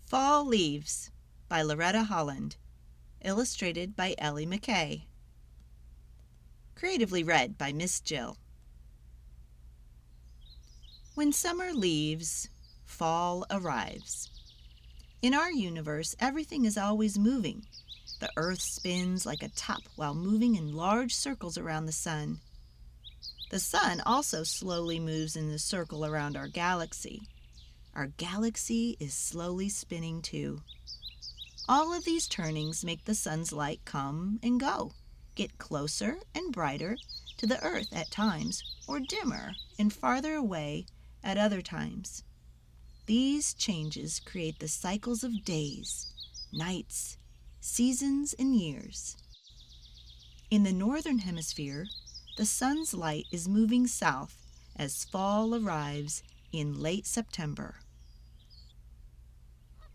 Fall Leaves by Loretta Holland. Illustrated by Ellie McKay. Creatively read by Miss Jill. When summer leaves, fall arrives. In our universe, everything is always moving. The earth spins like a top while moving in large circles around the sun. The sun also slowly moves in a circle around our galaxy. Our galaxy is slowly spinning too. All of these turnings make the sun's light come and go, get closer and brighter to the earth at times, or dimmer and farther away at other times. These changes create the cycles of days, nights, seasons, and years. In the northern hemisphere, the sun's light is moving south as fall arrives in late September.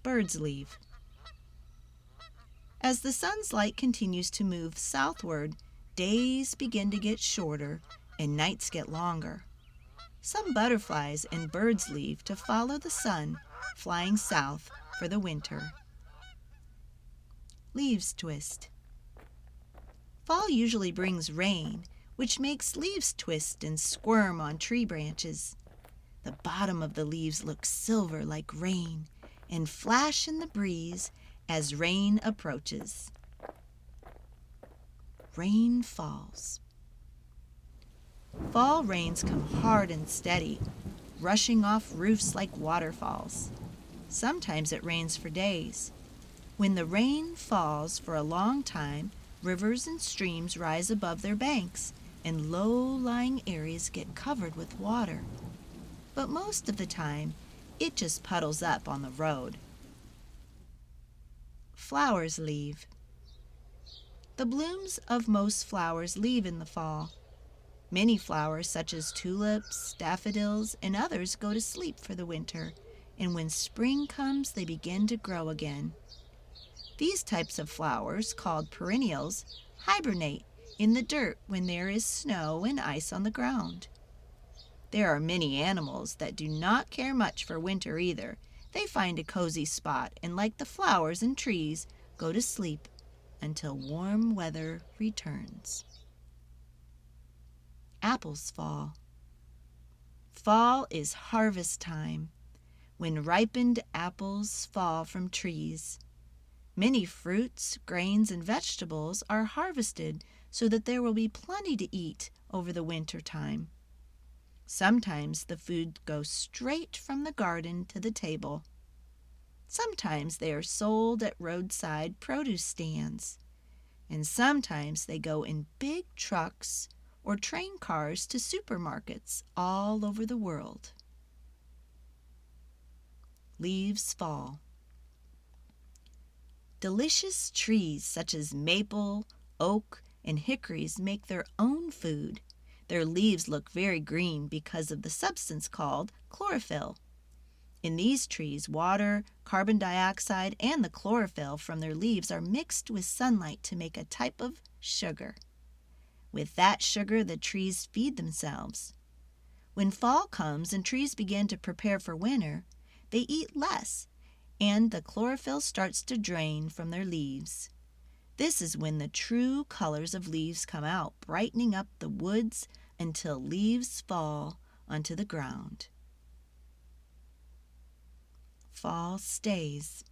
Birds leave. As the sun's light continues to move southward, days begin to get shorter and nights get longer. Some butterflies and birds leave to follow the sun, flying south for the winter. Leaves twist. Fall usually brings rain, which makes leaves twist and squirm on tree branches. The bottom of the leaves looks silver like rain and flash in the breeze as rain approaches. Rain falls. Fall rains come hard and steady, rushing off roofs like waterfalls. Sometimes it rains for days. When the rain falls for a long time, rivers and streams rise above their banks, and low-lying areas get covered with water. But most of the time, it just puddles up on the road. Flowers leave. The blooms of most flowers leave in the fall. Many flowers, such as tulips, daffodils, and others, go to sleep for the winter, and when spring comes, they begin to grow again. These types of flowers, called perennials, hibernate in the dirt when there is snow and ice on the ground. There are many animals that do not care much for winter either. They find a cozy spot and, like the flowers and trees, go to sleep until warm weather returns. Apples fall. Fall is harvest time, when ripened apples fall from trees. Many fruits, grains, and vegetables are harvested so that there will be plenty to eat over the winter time. Sometimes the food goes straight from the garden to the table. Sometimes they are sold at roadside produce stands, and sometimes they go in big trucks or train cars to supermarkets all over the world. Leaves fall. Delicious trees such as maple, oak, and hickories make their own food. Their leaves look very green because of the substance called chlorophyll. In these trees, water, carbon dioxide, and the chlorophyll from their leaves are mixed with sunlight to make a type of sugar. With that sugar, the trees feed themselves. When fall comes and trees begin to prepare for winter, they eat less, and the chlorophyll starts to drain from their leaves. This is when the true colors of leaves come out, brightening up the woods until leaves fall onto the ground. Fall stays.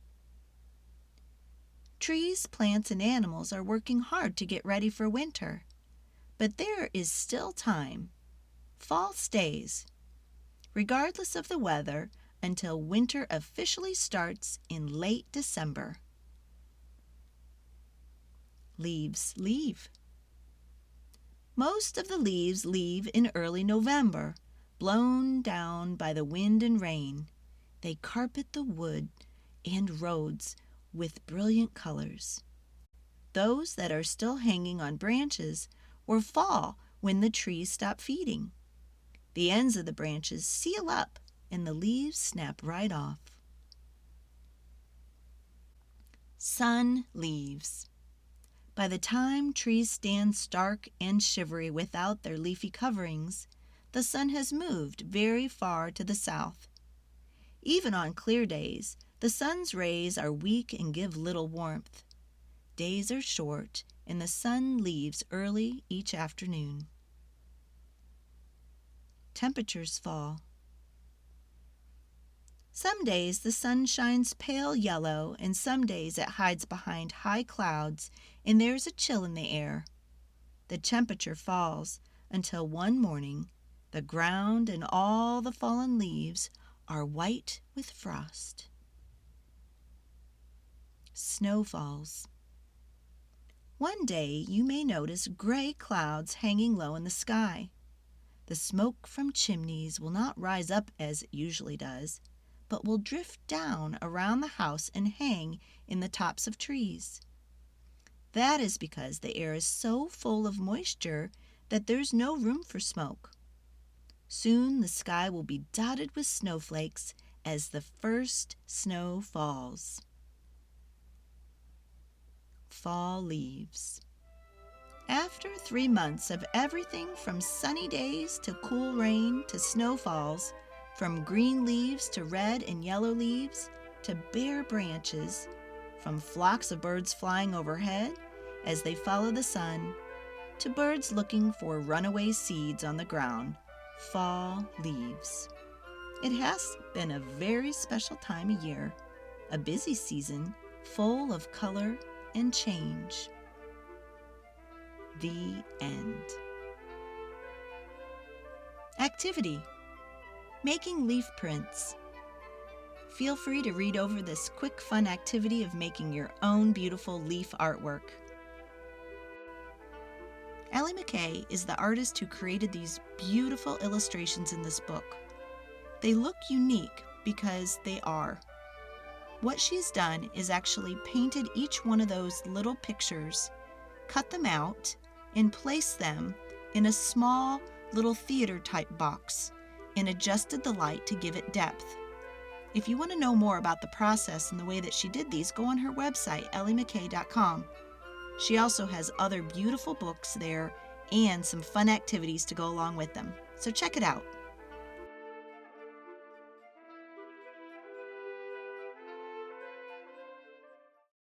Trees, plants, and animals are working hard to get ready for winter. But there is still time. Fall stays, regardless of the weather, until winter officially starts in late December. Leaves leave. Most of the leaves leave in early November, blown down by the wind and rain. They carpet the wood and roads with brilliant colors. Those that are still hanging on branches or fall when the trees stop feeding. The ends of the branches seal up and the leaves snap right off. Sun leaves. By the time trees stand stark and shivery without their leafy coverings, the sun has moved very far to the south. Even on clear days, the sun's rays are weak and give little warmth. Days are short, and the sun leaves early each afternoon. Temperatures fall. Some days the sun shines pale yellow, and some days it hides behind high clouds, and there's a chill in the air. The temperature falls until one morning the ground and all the fallen leaves are white with frost. Snow falls. One day you may notice gray clouds hanging low in the sky. The smoke from chimneys will not rise up as it usually does, but will drift down around the house and hang in the tops of trees. That is because the air is so full of moisture that there's no room for smoke. Soon the sky will be dotted with snowflakes as the first snow falls. Fall leaves. After 3 months of everything from sunny days to cool rain to snowfalls, from green leaves to red and yellow leaves to bare branches, from flocks of birds flying overhead as they follow the sun, to birds looking for runaway seeds on the ground, fall leaves. It has been a very special time of year, a busy season full of color and change. The end. Activity: making leaf prints. Feel free to read over this quick, fun activity of making your own beautiful leaf artwork. Allie McKay is the artist who created these beautiful illustrations in this book. They look unique because they are. What she's done is actually painted each one of those little pictures, cut them out, and placed them in a small little theater-type box and adjusted the light to give it depth. If you want to know more about the process and the way that she did these, go on her website, elliemckay.com. She also has other beautiful books there and some fun activities to go along with them. So check it out.